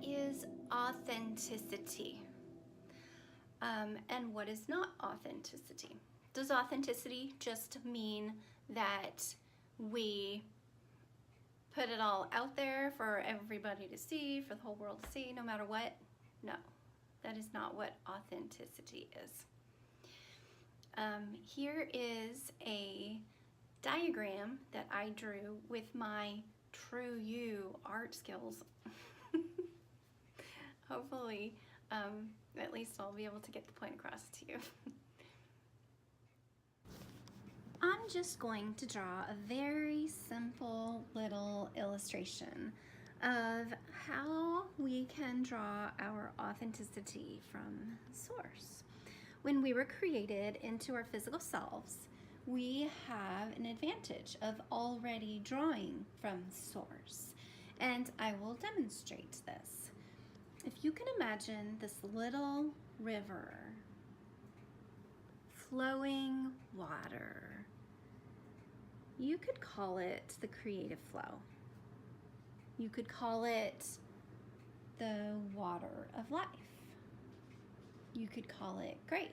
is authenticity? And what is not authenticity? Does authenticity just mean that we put it all out there for everybody to see, for the whole world to see, no matter what? No, that is not what authenticity is. Here is a diagram that I drew with my TrueYou art skills. Hopefully, at least I'll be able to get the point across to you. I'm just going to draw a very simple little illustration of how we can draw our authenticity from source. When we were created into our physical selves, we have an advantage of already drawing from source, and I will demonstrate this. If you can imagine this little river, flowing water, you could call it the creative flow. You could call it the water of life. You could call it grace.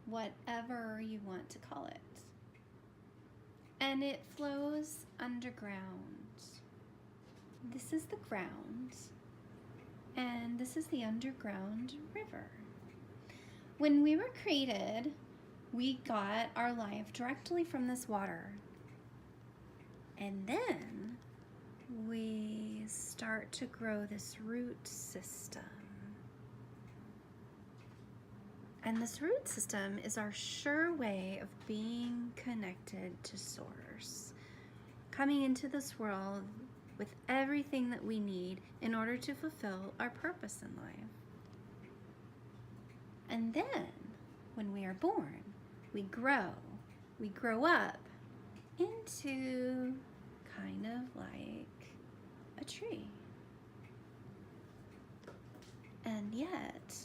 Whatever you want to call it. And it flows underground. This is the ground, and this is the underground river. When we were created, we got our life directly from this water. And then we start to grow this root system. And this root system is our sure way of being connected to source, coming into this world with everything that we need in order to fulfill our purpose in life. And then, when we are born, we grow up into kind of like a tree. And yet,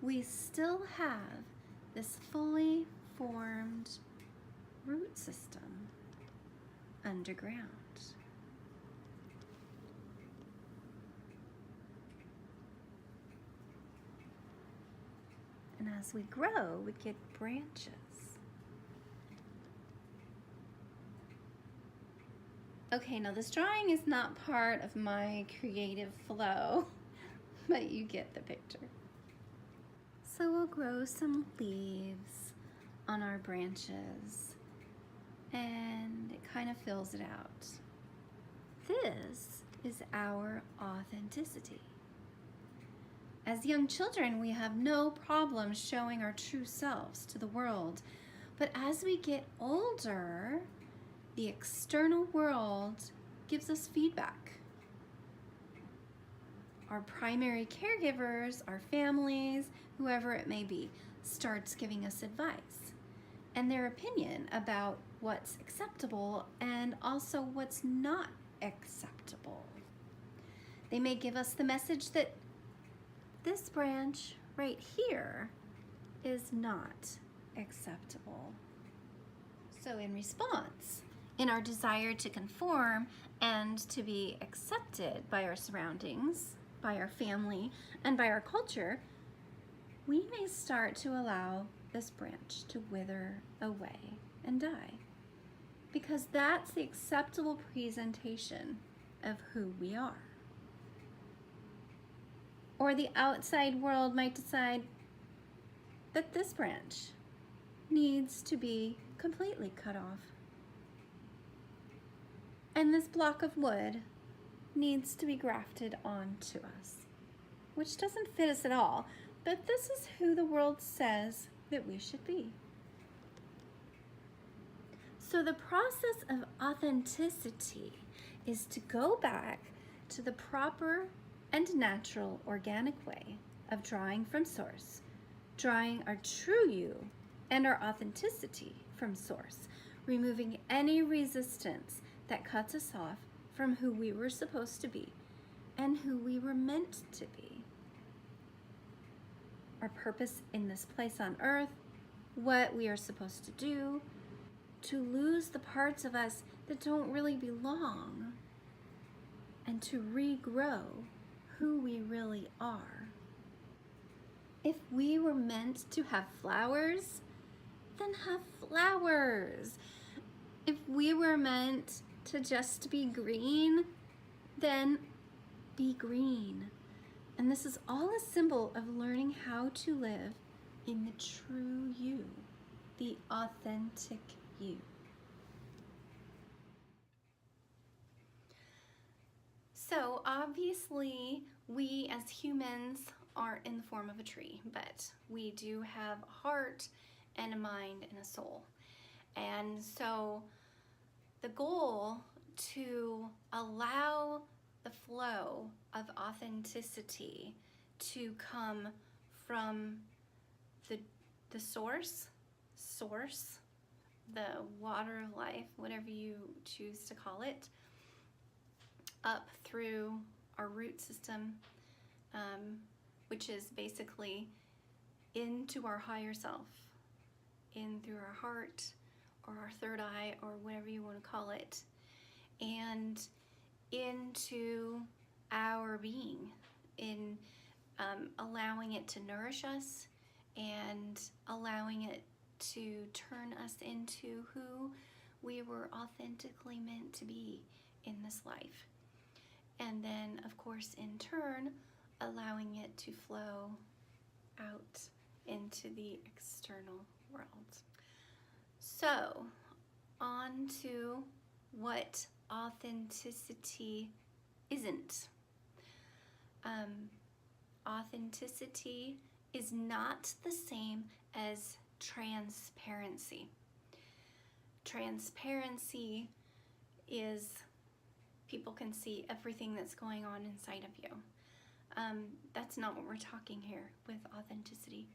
we still have this fully formed root system underground. And as we grow, we get branches. Okay, now this drawing is not part of my creative flow, but you get the picture. So we'll grow some leaves on our branches, and it kind of fills it out. This is our authenticity. As young children, we have no problem showing our true selves to the world, but as we get older, the external world gives us feedback. Our primary caregivers, our families, whoever it may be, starts giving us advice and their opinion about what's acceptable and also what's not acceptable. They may give us the message that this branch right here is not acceptable. So in response, in our desire to conform and to be accepted by our surroundings, by our family, and by our culture, we may start to allow this branch to wither away and die, because that's the acceptable presentation of who we are. Or the outside world might decide that this branch needs to be completely cut off. And this block of wood needs to be grafted onto us, which doesn't fit us at all, but this is who the world says that we should be. So the process of authenticity is to go back to the proper and natural organic way of drawing from source, drawing our true you and our authenticity from source, removing any resistance that cuts us off from who we were supposed to be and who we were meant to be. Our purpose in this place on earth, what we are supposed to do, to lose the parts of us that don't really belong, and to regrow who we really are. If we were meant to have flowers, then have flowers. If we were meant to just be green, then be green. And this is all a symbol of learning how to live in the true you, the authentic you. So obviously, we as humans aren't in the form of a tree, but we do have a heart and a mind and a soul. And so the goal to allow the flow of authenticity to come from the source, the water of life, whatever you choose to call it, up through our root system, which is basically into our higher self, in through our heart or our third eye or whatever you want to call it, and into our being, in allowing it to nourish us and allowing it to turn us into who we were authentically meant to be in this life. And then, of course, in turn, allowing it to flow out into the external world. So, on to what authenticity isn't. Authenticity is not the same as transparency. Transparency is people can see everything that's going on inside of you. That's not what we're talking here with authenticity.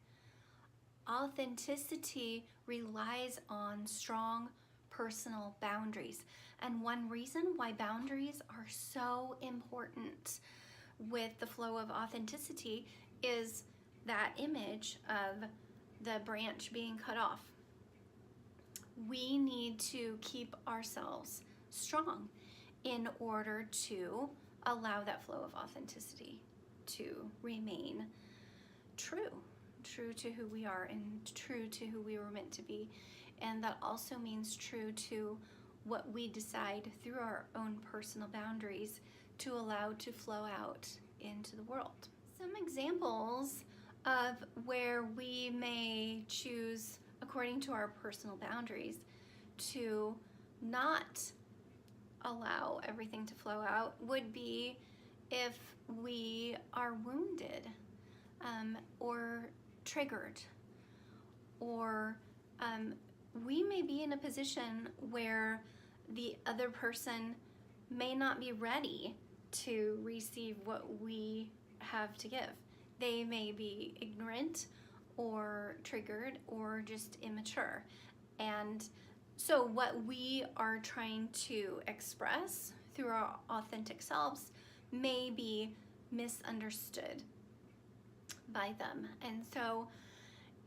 Authenticity relies on strong personal boundaries. And one reason why boundaries are so important with the flow of authenticity is that image of the branch being cut off. We need to keep ourselves strong in order to allow that flow of authenticity to remain true to who we are and true to who we were meant to be. And that also means true to what we decide through our own personal boundaries to allow to flow out into the world. Some examples of where we may choose, according to our personal boundaries, to not allow everything to flow out would be if we are wounded or triggered, or we may be in a position where the other person may not be ready to receive what we have to give. They may be ignorant or triggered or just immature. And so what we are trying to express through our authentic selves may be misunderstood by them. And so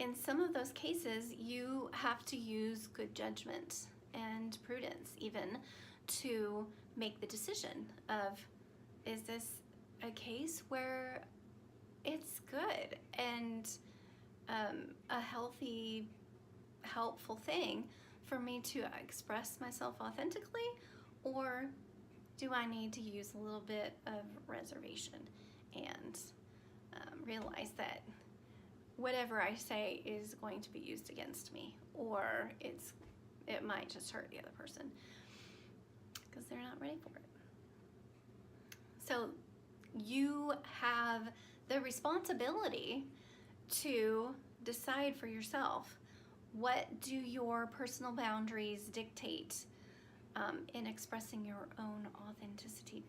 in some of those cases, you have to use good judgment and prudence even to make the decision of, is this a case where it's good and a healthy, helpful thing for me to express myself authentically, or do I need to use a little bit of reservation and realize that whatever I say is going to be used against me, or it might just hurt the other person because they're not ready for it. So you have the responsibility to decide for yourself, what do your personal boundaries dictate in expressing your own authenticity.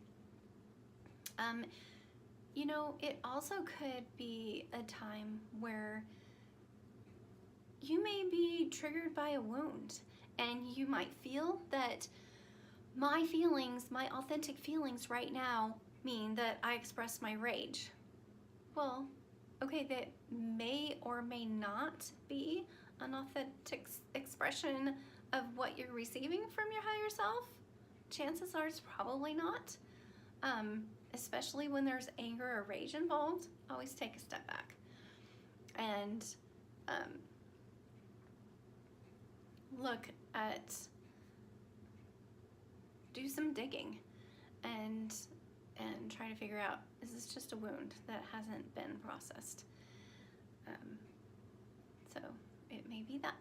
You know, it also could be a time where you may be triggered by a wound, and you might feel that my feelings, my authentic feelings right now mean that I express my rage. Well, okay, that may or may not be an authentic expression of what you're receiving from your higher self. Chances are it's probably not. especially when there's anger or rage involved, always take a step back and look at, do some digging and try to figure out, is this just a wound that hasn't been processed? So it may be that.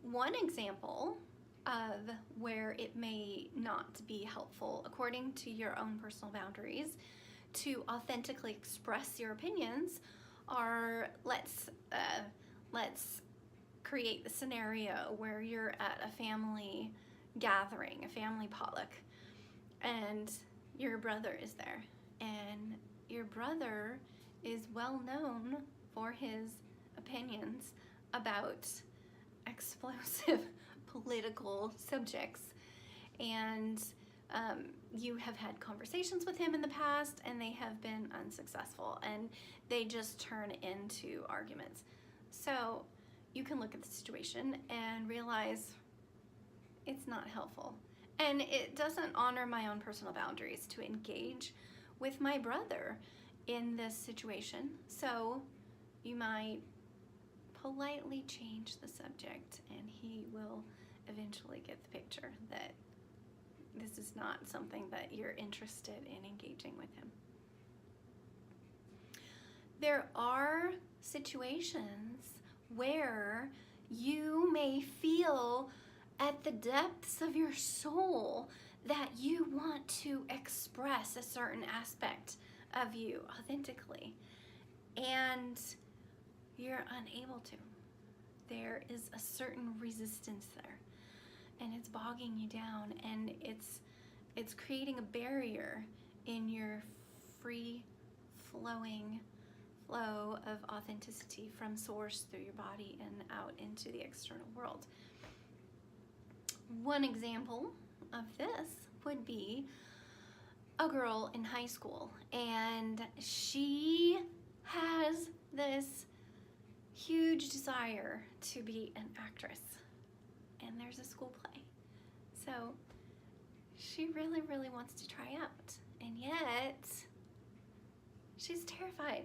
One example of where it may not be helpful, according to your own personal boundaries, to authentically express your opinions are, let's create the scenario where you're at a family gathering, a family potluck, and your brother is there, and your brother is well known for his opinions about explosive political subjects, and you have had conversations with him in the past and they have been unsuccessful and they just turn into arguments. So you can look at the situation and realize it's not helpful, and it doesn't honor my own personal boundaries to engage with my brother in this situation. So you might politely change the subject and he will eventually get the picture that this is not something that you're interested in engaging with him. There are situations where you may feel at the depths of your soul that you want to express a certain aspect of you authentically, and you're unable to. There is a certain resistance there, and it's bogging you down, and it's creating a barrier in your free flowing flow of authenticity from source through your body and out into the external world. One example of this would be a girl in high school, and she has this huge desire to be an actress, and there's a school play, so she really wants to try out, and yet she's terrified.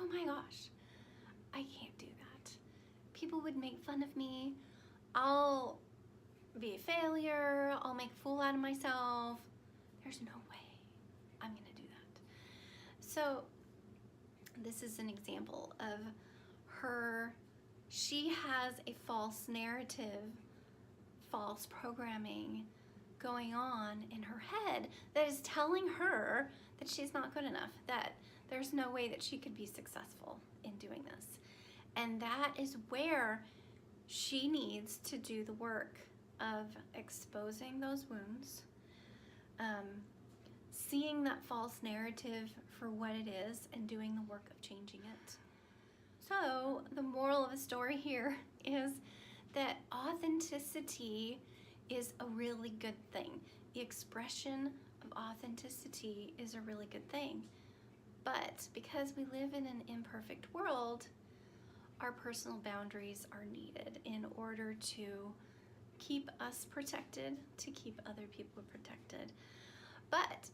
Oh my gosh, I can't do that. People would make fun of me. I'll be a failure. I'll make a fool out of myself. There's no way I'm gonna do that. So this is an example of her. She has a false narrative, false programming going on in her head that is telling her that she's not good enough, that there's no way that she could be successful in doing this. And that is where she needs to do the work of exposing those wounds, seeing that false narrative for what it is, and doing the work of changing it. So the moral of the story here is that authenticity is a really good thing. The expression of authenticity is a really good thing. But because we live in an imperfect world, our personal boundaries are needed in order to keep us protected, to keep other people protected. But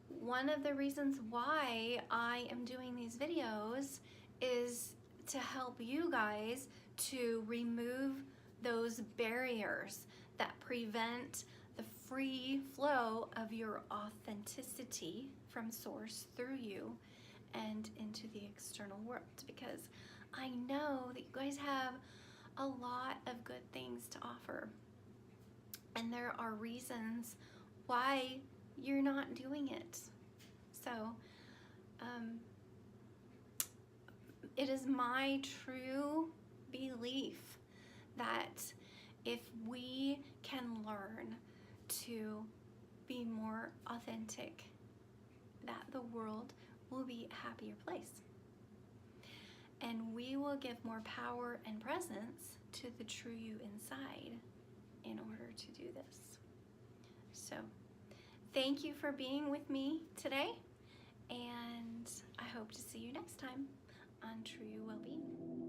one of the reasons why I am doing these videos is to help you guys to remove those barriers that prevent the free flow of your authenticity from source through you and into the external world, because I know that you guys have a lot of good things to offer, and there are reasons why you're not doing it. So it is my true belief that if we can learn to be more authentic, that the world will be a happier place. And we will give more power and presence to the true you inside in order to do this. So thank you for being with me today, and I hope to see you next time on TrueYou Wellbeing.